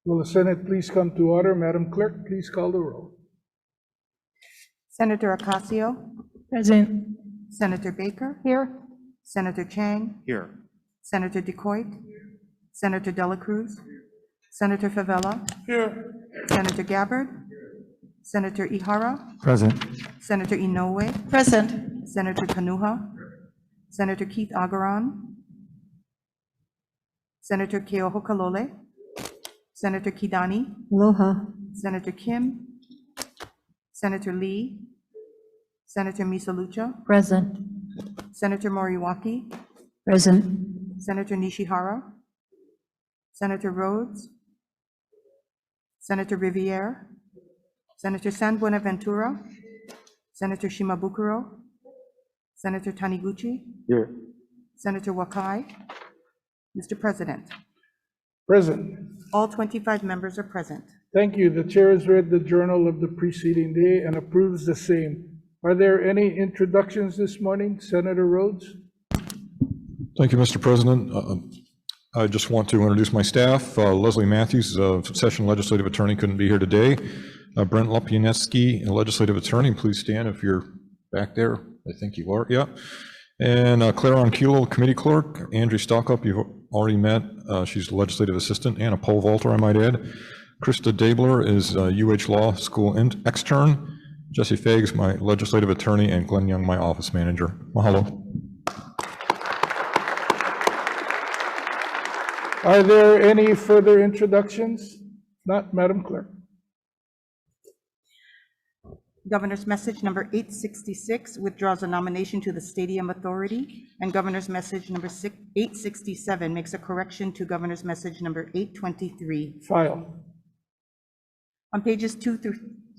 Will the Senate please come to order? Madam Clerk, please call the roll. Senator Ocasio, Present. Senator Baker, Here. Senator Chang, Here. Senator DeCoit, Senator Dela Cruz, Senator Favela, Here. Senator Gabbard, Senator Ihara, Present. Senator Inoue, Present. Senator Kanuha, Senator Keith Agaran, Senator Keoho Kalole, Senator Kidani, Aloha. Senator Kim, Senator Lee, Senator Misalucha, Present. Senator Moriwaki, Present. Senator Nishihara, Senator Rhodes, Senator Riviere, Senator San Buenaventura, Senator Shimabukuro, Senator Taniguchi, Here. Senator Wakai. Mr. President, Present. all 25 members are present. Thank you. The chair has read the journal of the preceding day and approves the same. Are there any introductions this morning? Senator Rhodes? Thank you, Mr. President. I just want to introduce my staff. Leslie Matthews, Session Legislative Attorney, couldn't be here today. Brent Lopianeski, Legislative Attorney, please stand if you're back there. I think you are, yeah. And Claire Onculo, Committee Clerk. Andrew Stockup, you've already met. She's Legislative Assistant. Anna Pole Vaulter, I might add. Krista Dabler is UH Law School extern. Jesse Fags, my Legislative Attorney, and Glenn Young, my Office Manager. Mahalo. Are there any further introductions? Not, Madam Clerk. Governor's Message number 866 withdraws a nomination to the Stadium Authority, and Governor's Message number 867 makes a correction to Governor's Message number 823. File. On pages 2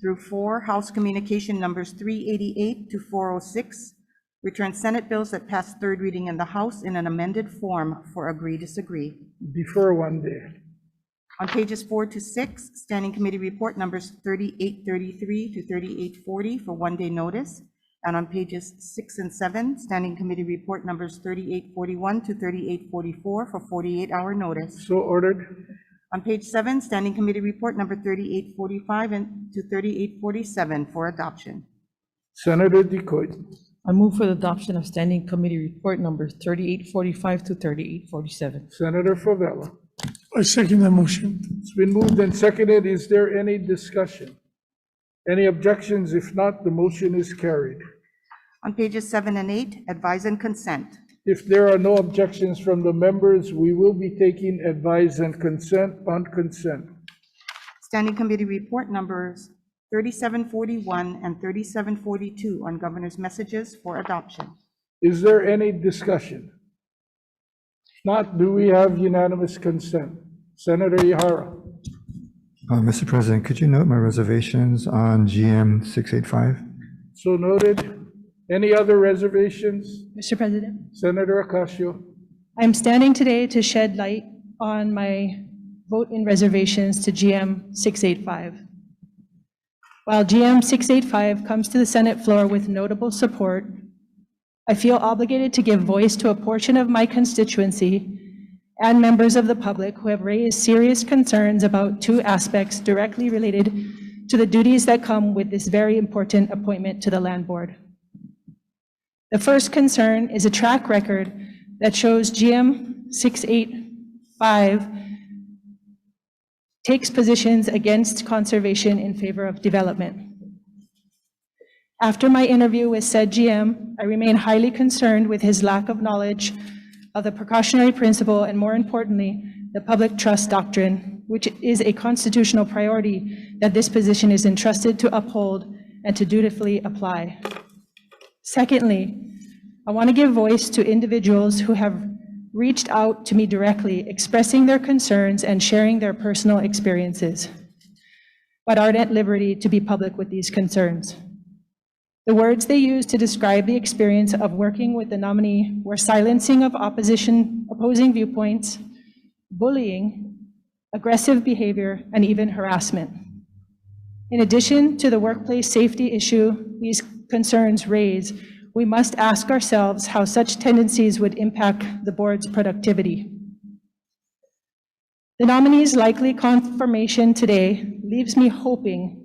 through 4, House Communication numbers 388 to 406 return Senate bills that passed third reading in the House in an amended form for agree-disagree. Defer one day. On pages 4 to 6, Standing Committee Report numbers 3833 to 3840 for one-day notice. And on pages 6 and 7, Standing Committee Report numbers 3841 to 3844 for 48-hour notice. So ordered. On page 7, Standing Committee Report number 3845 and to 3847 for adoption. Senator DeCoit. I move for the adoption of Standing Committee Report numbers 3845 to 3847. Senator Favela. I second the motion. It's been moved and seconded. Is there any discussion? Any objections? If not, the motion is carried. On pages 7 and 8, advise and consent. If there are no objections from the members, we will be taking advise and consent on consent. Standing Committee Report numbers 3741 and 3742 on Governor's Messages for adoption. Is there any discussion? If not, do we have unanimous consent? Senator Ihara. Mr. President, could you note my reservations on GM 685? So noted. Any other reservations? Mr. President, Senator Ocasio. I'm standing today to shed light on my vote in reservations to GM 685. While GM 685 comes to the Senate floor with notable support, I feel obligated to give voice to a portion of my constituency and members of the public who have raised serious concerns about two aspects directly related to the duties that come with this very important appointment to the Land Board. The first concern is a track record that shows GM 685 takes positions against conservation in favor of development. After my interview with said GM, I remain highly concerned with his lack of knowledge of the precautionary principle and, more importantly, the public trust doctrine, which is a constitutional priority that this position is entrusted to uphold and to dutifully apply. Secondly, I want to give voice to individuals who have reached out to me directly, expressing their concerns and sharing their personal experiences, but aren't at liberty to be public with these concerns. The words they used to describe the experience of working with the nominee were silencing of opposing viewpoints, bullying, aggressive behavior, and even harassment. In addition to the workplace safety issue these concerns raise, we must ask ourselves how such tendencies would impact the board's productivity. The nominee's likely confirmation today leaves me hoping,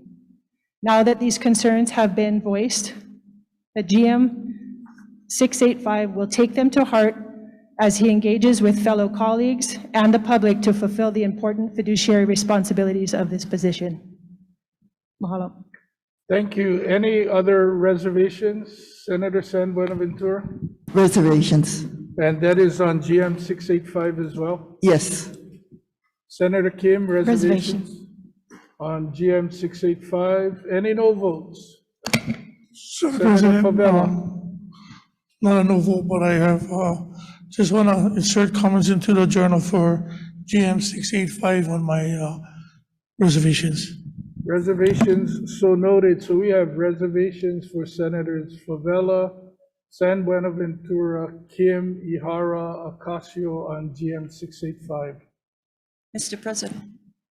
now that these concerns have been voiced, that GM 685 will take them to heart as he engages with fellow colleagues and the public to fulfill the important fiduciary responsibilities of this position. Mahalo. Thank you. Any other reservations? Senator San Buenaventura? Reservations. And that is on GM 685 as well? Yes. Senator Kim, reservations? Reservations. On GM 685. Any no votes? Mr. Senator President, Favela? not a no vote, but I have, just want to insert comments into the journal for GM 685 on my reservations. Reservations, so noted. So we have reservations for Senators Favela, San Buenaventura, Kim, Ihara, Ocasio on GM 685. Mr. President,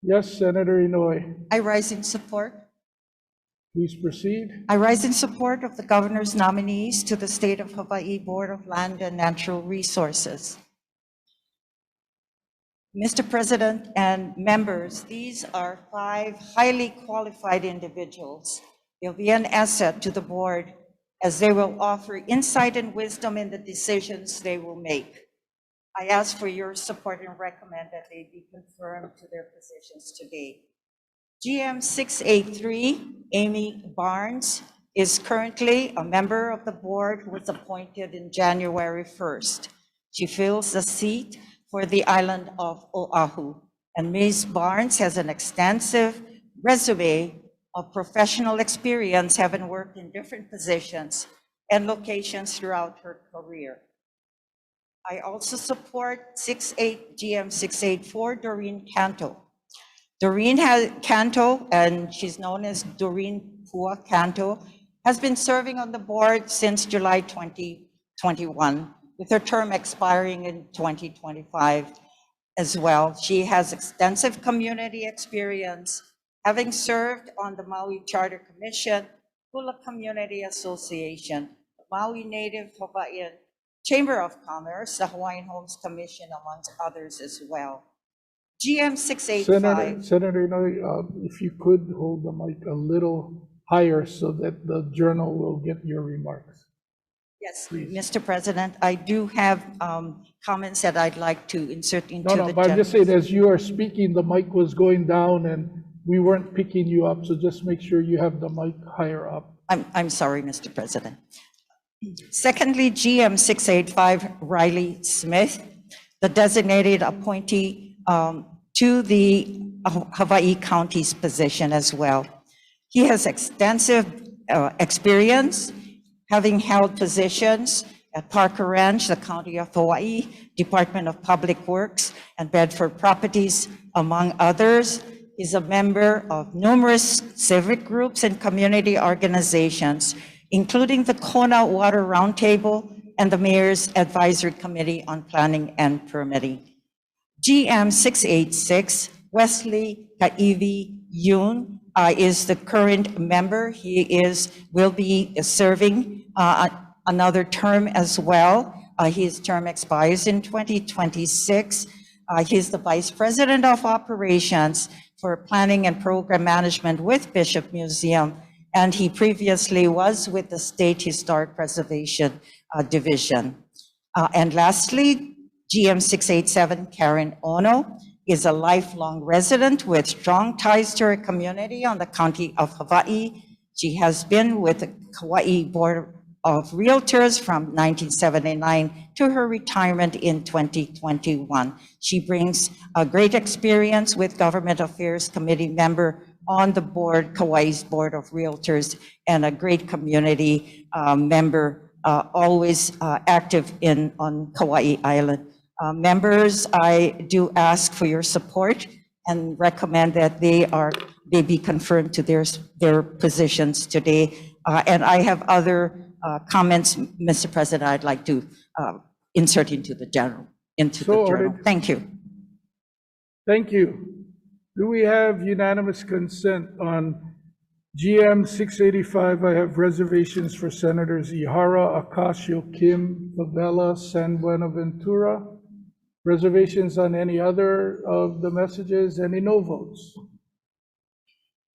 Yes, Senator Inouye, I rise in support. please proceed. I rise in support of the governor's nominees to the State of Hawaii Board of Land and Natural Resources. Mr. President and members, these are 5 highly qualified individuals. They'll be an asset to the board as they will offer insight and wisdom in the decisions they will make. I ask for your support and recommend that they be confirmed to their positions today. GM 683, Amy Barnes, is currently a member of the board who was appointed in January 1st. She fills the seat for the island of Oahu. And Ms. Barnes has an extensive resume of professional experience, having worked in different positions and locations throughout her career. I also support GM 684, Doreen Canto. Doreen Canto, and she's known as Doreen Pua Canto, has been serving on the board since July 2021, with her term expiring in 2025 as well. She has extensive community experience, having served on the Maui Charter Commission, Hula Community Association, Maui Native Hawaiian Chamber of Commerce, the Hawaiian Homes Commission, amongst others as well. GM 685. Senator Inouye, if you could hold the mic a little higher so that the journal will get your remarks. Yes, Please. Mr. President, I do have comments that I'd like to insert into the But I'm just saying, general- as you are speaking, the mic was going down and we weren't picking you up, so just make sure you have the mic higher up. I'm sorry, Mr. President. Secondly, GM 685, Riley Smith, the designated appointee to the Hawaii County's position as well. He has extensive experience, having held positions at Parker Ranch, the County of Hawaii, Department of Public Works, and Bedford Properties, among others. He's a member of numerous civic groups and community organizations, including the Kona Water Roundtable and the Mayor's Advisory Committee on Planning and Permitting. GM 686, Wesley Yoon, is the current member. He will be serving another term as well. His term expires in 2026. He's the Vice President of Operations for Planning and Program Management with Bishop Museum, and he previously was with the State Historic Preservation Division. And lastly, GM 687, Karen Ono, is a lifelong resident with strong ties to her community on the County of Hawaii. She has been with the Hawaii Board of Realtors from 1979 to her retirement in 2021. She brings a great experience with Government Affairs Committee member on the board, Kauai's Board of Realtors, and a great community member, always active on Kauai Island. Members, I do ask for your support and recommend that they be confirmed to their positions today. And I have other comments, Mr. President, I'd like to insert into the journal. Thank you. Thank you. Do we have unanimous consent on GM 685? I have reservations for Senators Ihara, Ocasio, Kim, Favela, San Buenaventura. Reservations on any other of the messages? Any no votes?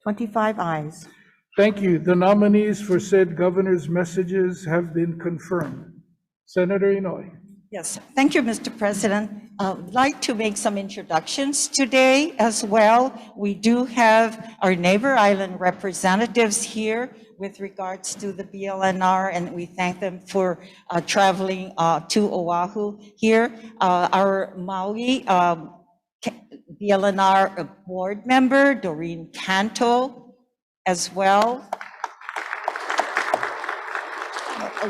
25 ayes. Thank you. The nominees for said governor's messages have been confirmed. Senator Inouye. Yes, thank you, Mr. President. I'd like to make some introductions today as well. We do have our neighbor island representatives here with regards to the BLNR, and we thank them for traveling to Oahu here. Our Maui BLNR board member, Doreen Canto, as well.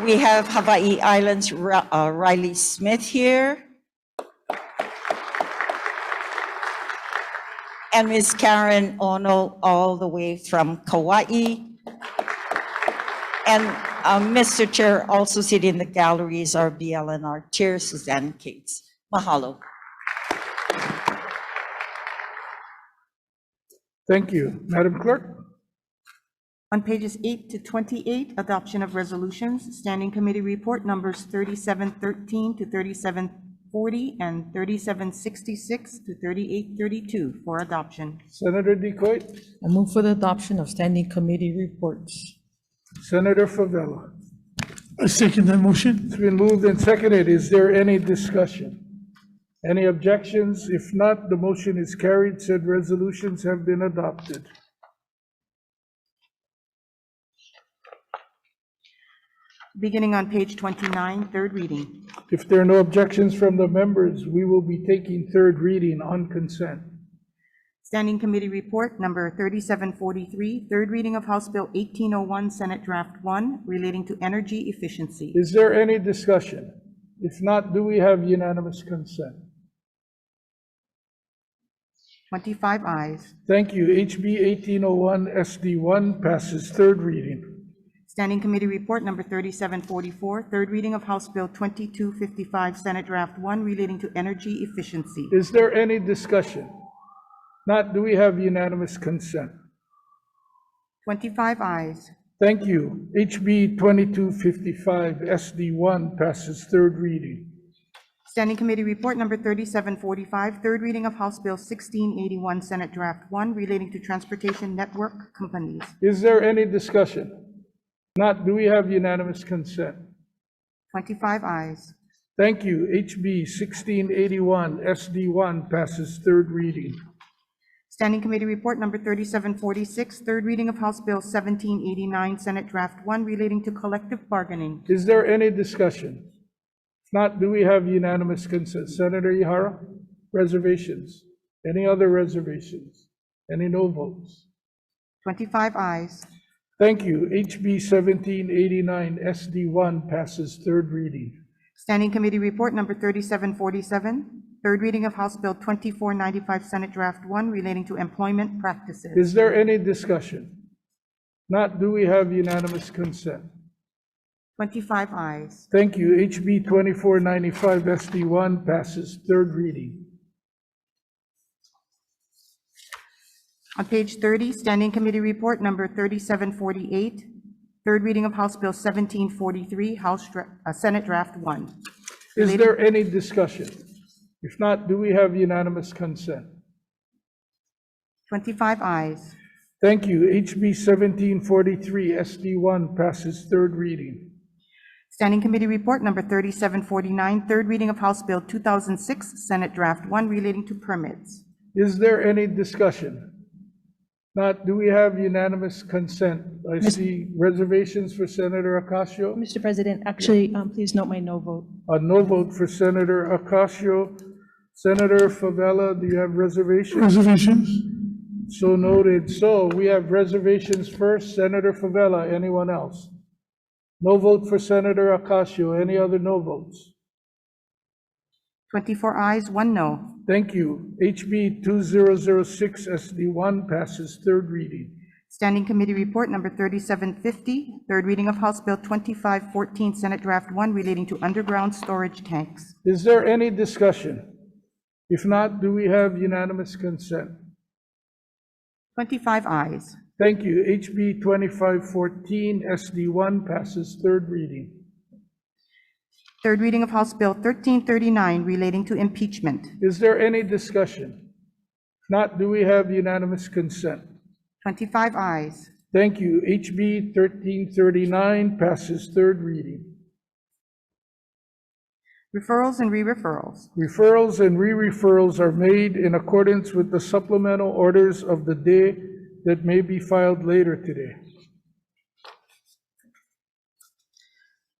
We have Hawai'i Islands Riley Smith here. And Ms. Karen Ono all the way from Kauai. And Mr. Chair, also sitting in the gallery is our BLNR Chair, Suzanne Cates. Mahalo. Thank you. Madam Clerk? On pages 8 to 28, adoption of resolutions, Standing Committee Report numbers 3713 to 3740 and 3766 to 3832 for adoption. Senator Decoit? I move for the adoption of standing committee reports. Senator Favela? I second that motion. It's been moved and seconded. Is there any discussion? Any objections? If not, the motion is carried. Said resolutions have been adopted. Beginning on page 29, third reading. If there are no objections from the members, we will be taking third reading on consent. Standing Committee Report number 3743, third reading of House Bill 1801, Senate Draft 1, relating to energy efficiency. Is there any discussion? If not, do we have unanimous consent? 25 ayes. Thank you. HB 1801 SD1 passes third reading. Standing Committee Report number 3744, third reading of House Bill 2255, Senate Draft 1, relating to energy efficiency. Is there any discussion? Not, do we have unanimous consent? 25 ayes. Thank you. HB 2255 SD1 passes third reading. Standing Committee Report number 3745, third reading of House Bill 1681, Senate Draft 1, relating to transportation network companies. Is there any discussion? Not, do we have unanimous consent? 25 ayes. Thank you. HB 1681 SD1 passes third reading. Standing Committee Report number 3746, third reading of House Bill 1789, Senate Draft 1, relating to collective bargaining. Is there any discussion? If not, do we have unanimous consent? Senator Ihara? Reservations? Any other reservations? Any no votes? 25 ayes. Thank you. HB 1789 SD1 passes third reading. Standing Committee Report number 3747, third reading of House Bill 2495, Senate Draft 1, relating to employment practices. Is there any discussion? Not, do we have unanimous consent? 25 ayes. Thank you. HB 2495 SD1 passes third reading. On page 30, Standing Committee Report number 3748, third reading of House Bill 1743, Senate Draft 1. Is there any discussion? If not, do we have unanimous consent? 25 ayes. Thank you. HB 1743 SD1 passes third reading. Standing Committee Report number 3749, third reading of House Bill 2006, Senate Draft 1, relating to permits. Is there any discussion? Not, do we have unanimous consent? I see reservations for Senator Ocasio. Mr. President, actually, please note my no vote. A no vote for Senator Ocasio. Senator Favela, do you have reservations? Reservations? So noted. So we have reservations first. Senator Favela, anyone else? No vote for Senator Ocasio. Any other no votes? 24 ayes, 1 no. Thank you. HB 2006 SD1 passes third reading. Standing Committee Report number 3750, third reading of House Bill 2514, Senate Draft 1, relating to underground storage tanks. Is there any discussion? If not, do we have unanimous consent? 25 ayes. Thank you. HB 2514 SD1 passes third reading. Third reading of House Bill 1339 relating to impeachment. Is there any discussion? If not, do we have unanimous consent? 25 ayes. Thank you. HB 1339 passes third reading. Referrals and re-referrals. Referrals and re-referrals are made in accordance with the supplemental orders of the day that may be filed later today.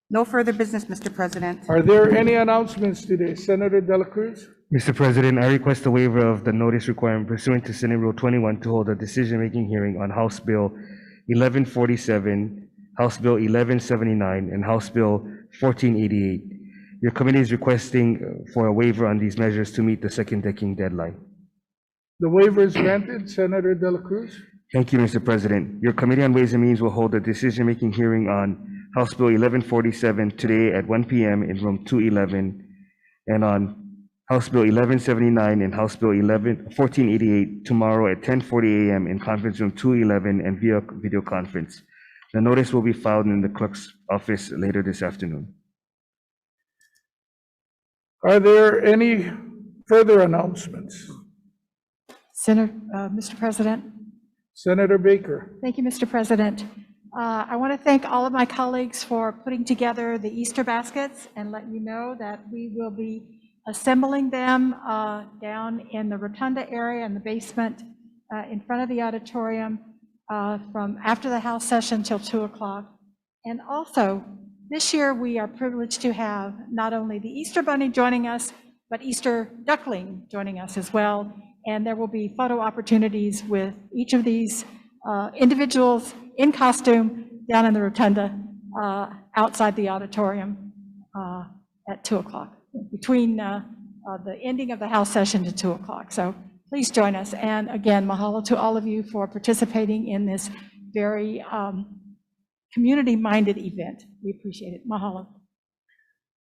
No further business, Mr. President. Are there any announcements today? Senator De La Cruz? Mr. President, I request a waiver of the notice requirement pursuant to Senate Rule 21 to hold a decision-making hearing on House Bill 1147, House Bill 1179, and House Bill 1488. Your committee is requesting for a waiver on these measures to meet the second decking deadline. The waiver is granted. Senator De La Cruz? Thank you, Mr. President. Your Committee on Ways and Means will hold a decision-making hearing on House Bill 1147 today at 1 p.m. in room 211, and on House Bill 1179 and House Bill 1488 tomorrow at 10:40 a.m. in conference room 211 and via video conference. The notice will be filed in the clerk's office later this afternoon. Are there any further announcements? Mr. President. Senator Baker. Thank you, Mr. President. I want to thank all of my colleagues for putting together the Easter baskets and let you know that we will be assembling them down in the rotunda area in the basement in front of the auditorium from after the House session till 2 o'clock. And also, this year we are privileged to have not only the Easter Bunny joining us, but Easter Duckling joining us as well. And there will be photo opportunities with each of these individuals in costume down in the rotunda outside the auditorium at 2 o'clock, between the ending of the House session to 2 o'clock. So please join us. And again, mahalo to all of you for participating in this very community-minded event. We appreciate it. Mahalo.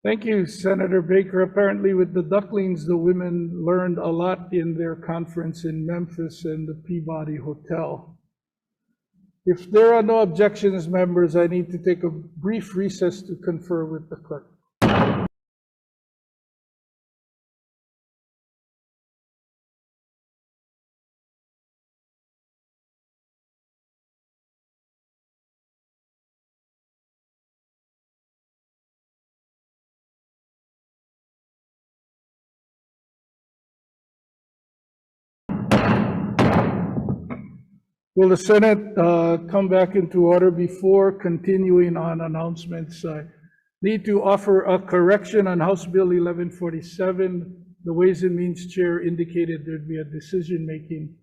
Thank you, Senator Baker. Apparently with the ducklings, the women learned a lot in their conference in Memphis and the Peabody Hotel. If there are no objections, members, I need to take a brief recess to confer with the clerk. Will the Senate come back into order? Before continuing on announcements? I need to offer a correction on House Bill 1147. The Ways and Means Chair indicated there'd be a decision-making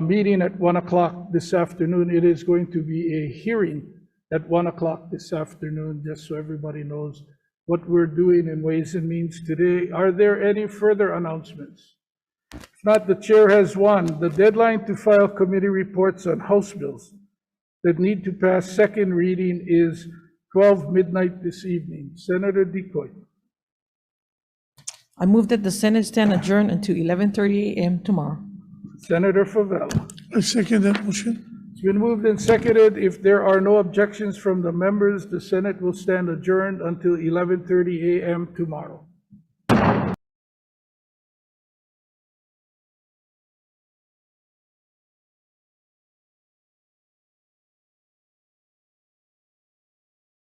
meeting at 1 o'clock this afternoon. It is going to be a hearing at 1 o'clock this afternoon, just so everybody knows what we're doing in Ways and Means today. Are there any further announcements? If not, the chair has one. The deadline to file committee reports on House bills that need to pass second reading is 12 midnight this evening. Senator Decoy. I move that the Senate stand adjourned until 11:30 a.m. tomorrow. Senator Favela. I second that motion. It's been moved and seconded. If there are no objections from the members, the Senate will stand adjourned until 11:30 a.m. tomorrow.